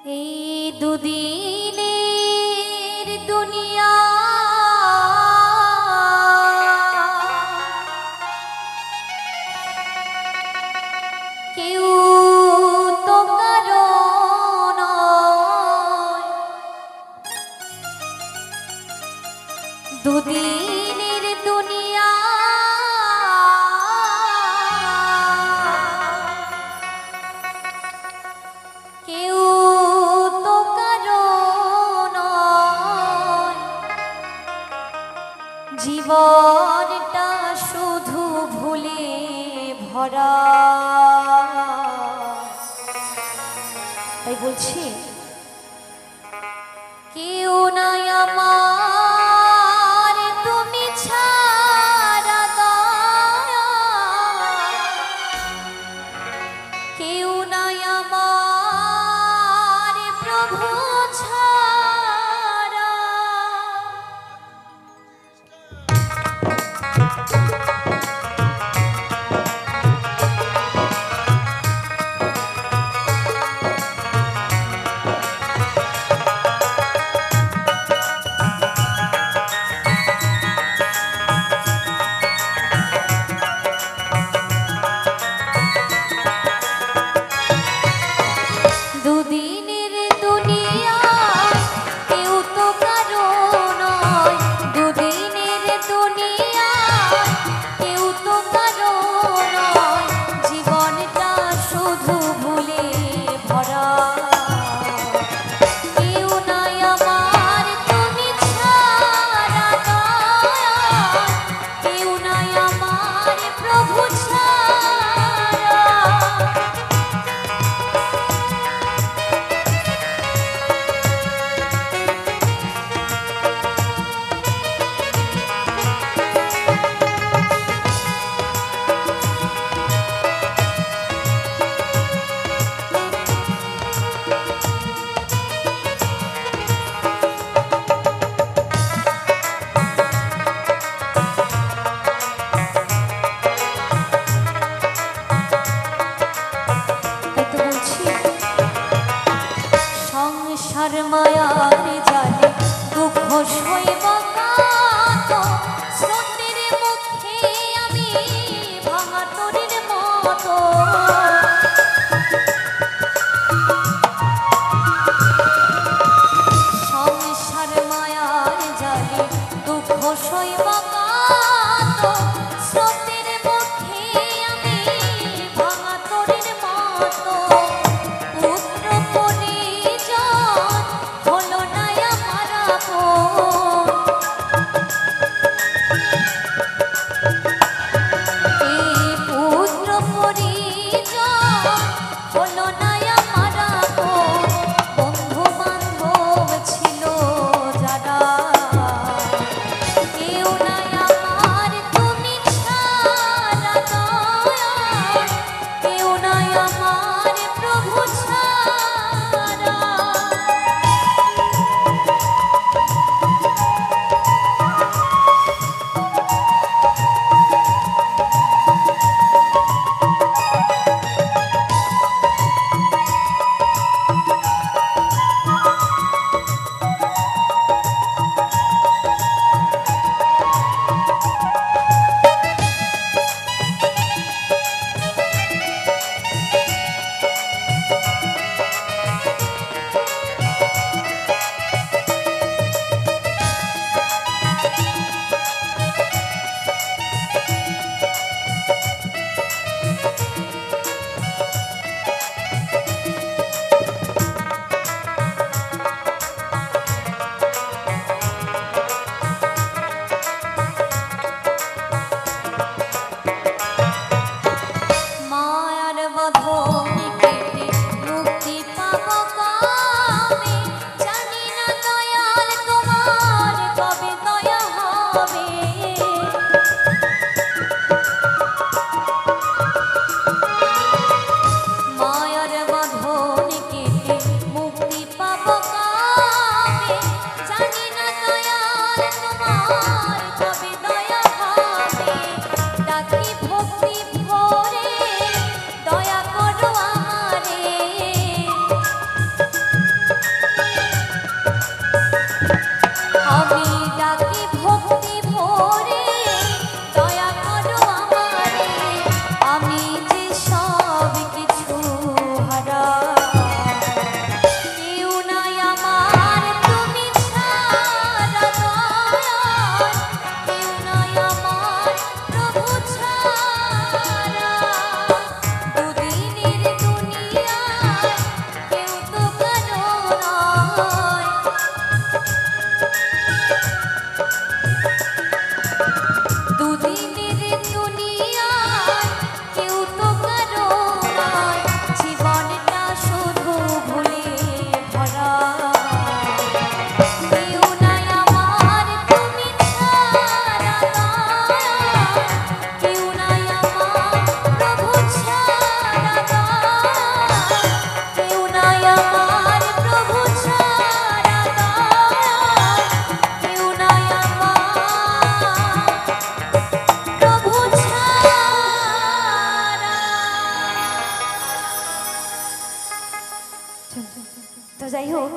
এই দুদিনের দুনিয়া কেউ তো কারো নয়, দুদিনের দুনিয়া কেউ তো কারো নয়, জীবনটা শুধু ভুলে ভরা। তাই বলছি কেউ নাই আমার তুমি ছাড়া দয়া, কেউ নাই আমার প্রভু ছাড়া। দুদিনের দুনিয়া কেউ তো কারো নয়, দুদিনের দুনিয়া কেউ তো কারো নয়, জীবনটা শুধু ভুলে ভরা। কেউ নাই আমার তুমি ছাড়া দয়া, কেউ নাই আমার প্রভু ছাড়া। সংসার মায়ার জালে দুঃখ সইব কাত, স্রোতের মুখে আমি ভাঙা তরির মতো। সংসার মায়ার জালে দুঃখ সইব কাত, স্রোতের মুখে আমি ভাঙা তরির মতো। পুত্র পরিজন হলো যাই হোক